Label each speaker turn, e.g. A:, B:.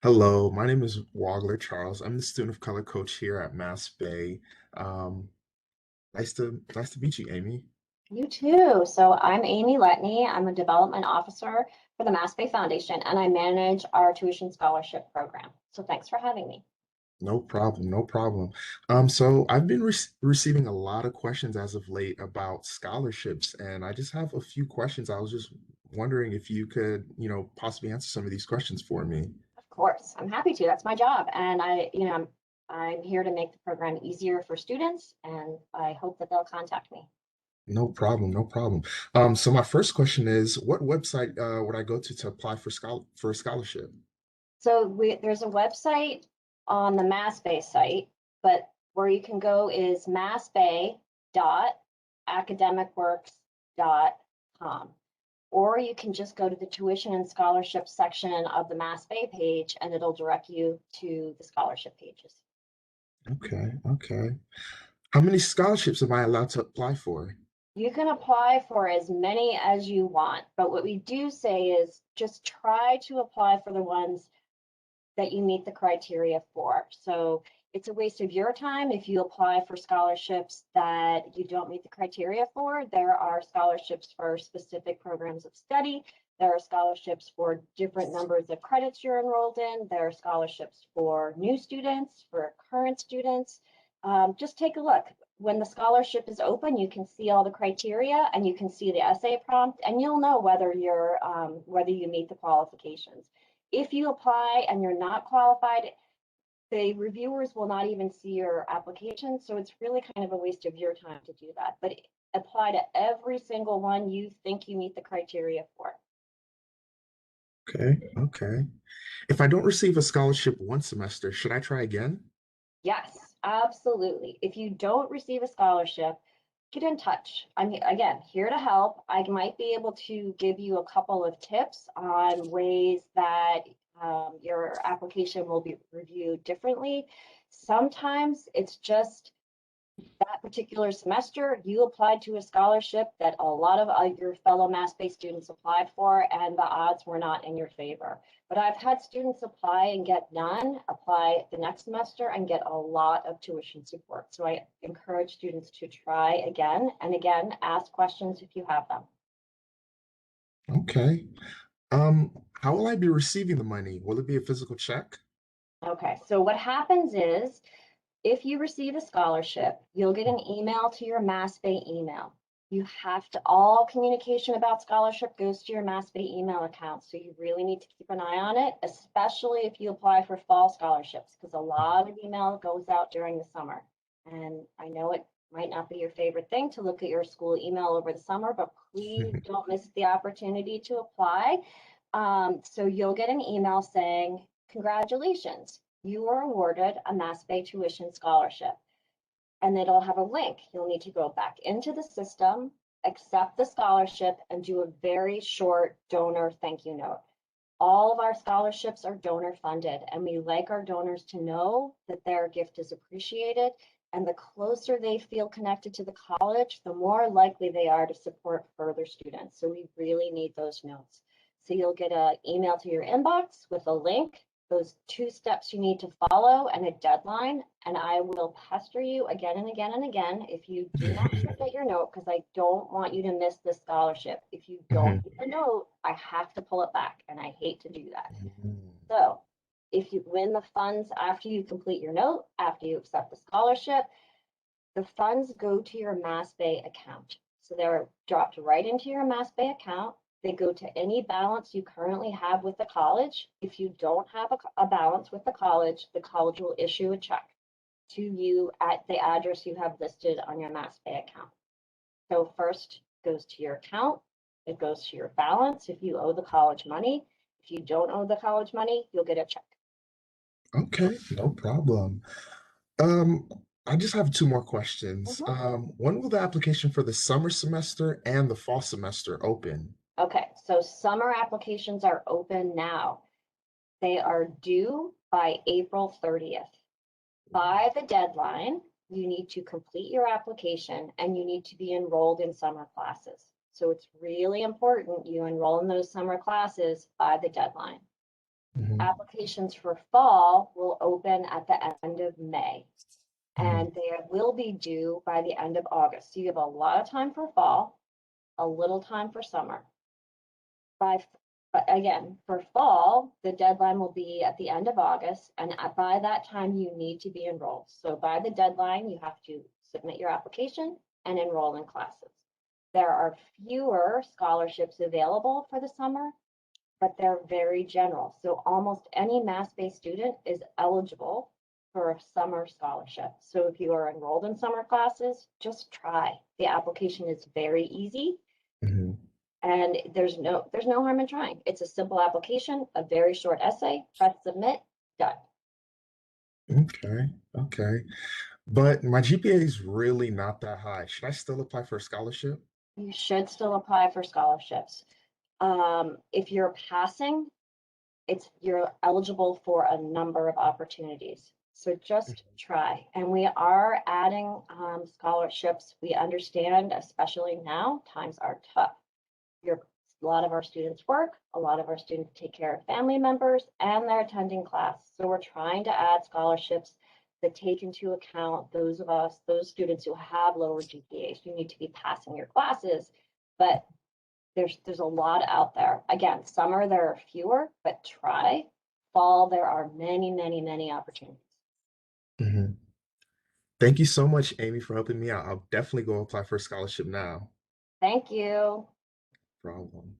A: Hello, my name is Wagler Charles. I'm the student of color coach here at MassBay. Um, nice to meet you, Amy.
B: You too. So I'm Amy Letney. I'm a development officer for the MassBay Foundation, and I manage our tuition scholarship program. So thanks for having me.
A: No problem, no problem. So I've been receiving a lot of questions as of late about scholarships, and I just have a few questions. I was just wondering if you could, possibly answer some of these questions for me.
B: Of course, I'm happy to. That's my job, and I'm here to make the program easier for students, and I hope that they'll contact me.
A: No problem, no problem. So my first question is, what website would I go to apply for a scholarship?
B: So there's a website on the MassBay site, but where you can go is massbay.academicworks.com. Or you can just go to the tuition and scholarship section of the MassBay page and it'll direct you to the scholarship pages.
A: Okay, okay. How many scholarships am I allowed to apply for?
B: You can apply for as many as you want, but what we do say is just try to apply for the ones that you meet the criteria for. So it's a waste of your time if you apply for scholarships that you don't meet the criteria for. There are scholarships for specific programs of study. There are scholarships for different numbers of credits you're enrolled in. There are scholarships for new students, for current students. Just take a look. When the scholarship is open, you can see all the criteria and you can see the essay prompt, and you'll know whether whether you meet the qualifications. If you apply and you're not qualified, the reviewers will not even see your application. So it's really kind of a waste of your time to do that. But apply to every single one you think you meet the criteria for.
A: Okay, okay. If I don't receive a scholarship one semester, should I try again?
B: Yes, absolutely. If you don't receive a scholarship, get in touch. I'm again here to help. I might be able to give you a couple of tips on ways that your application will be reviewed differently. Sometimes it's just that particular semester, you applied to a scholarship that a lot of your fellow mass-based students applied for, and the odds were not in your favor. But I've had students apply and get none, apply the next semester and get a lot of tuition support. So I encourage students to try again and again, ask questions if you have them.
A: Okay. How will I be receiving the money? Will it be a physical check?
B: Okay, so what happens is if you receive a scholarship, you'll get an email to your MassBay email. You have to, all communication about scholarship goes to your MassBay email account. So you really need to keep an eye on it, especially if you apply for fall scholarships, because a lot of email goes out during the summer. And I know it might not be your favorite thing to look at your school email over the summer, but please don't miss the opportunity to apply. So you'll get an email saying, congratulations, you were awarded a MassBay tuition scholarship. And it'll have a link. You'll need to go back into the system, accept the scholarship, and do a very short donor thank you note. All of our scholarships are donor funded, and we like our donors to know that their gift is appreciated. And the closer they feel connected to the college, the more likely they are to support further students. So we really need those notes. So you'll get an email to your inbox with a link, those 2 steps you need to follow, and a deadline. And I will pester you again and again and again if you do not get your note, because I don't want you to miss this scholarship. If you don't
A: Mhm.
B: get the note, I have to pull it back, and I hate to do that.
A: Mhm.
B: So if you win the funds after you complete your note, after you accept the scholarship, the funds go to your MassBay account. So they're dropped right into your MassBay account. They go to any balance you currently have with the college. If you don't have a balance with the college will issue a check to you at the address you have listed on your MassBay account. So first goes to your account, it goes to your balance if you owe the college money. If you don't owe the college money, you'll get a check.
A: Okay, no problem. Um, I just have two more questions.
B: Mhm.
A: When will the application for the summer semester and the fall semester open?
B: Okay, so summer applications are open now. They are due by April 30th. By the deadline, you need to complete your application and you need to be enrolled in summer classes. So it's really important you enroll in those summer classes by the deadline.
A: Hmm.
B: Applications for fall will open at the end of May,
A: Hmm.
B: and they will be due by the end of August. So you have a lot of time for fall, a little time for summer. By, but again, for fall, the deadline will be at the end of August, and by that time, you need to be enrolled. So by the deadline, you have to submit your application and enroll in classes. There are fewer scholarships available for the summer, but they're very general. So almost any Mass-based student is eligible for a summer scholarship. So if you are enrolled in summer classes, just try. The application is very easy,
A: Hmm.
B: and there's no harm in trying. It's a simple application, a very short essay, press submit, done.
A: Okay. Okay. But my GPA is really not that high. Should I still apply for a scholarship?
B: You should still apply for scholarships. If you're passing, you're eligible for a number of opportunities. So just try. And we are adding scholarships. We understand, especially now, times are tough. Your, a lot of our students work, a lot of our students take care of family members, and they're attending class. So we're trying to add scholarships that take into account those students who have lower GPAs. You need to be passing your classes, but there's a lot out there. Again, summer there are fewer, but try. Fall there are many, many, many opportunities.
A: Hmm. Thank you so much, Amy, for helping me out. I'll definitely go apply for a scholarship now.
B: Thank you.
A: Problem.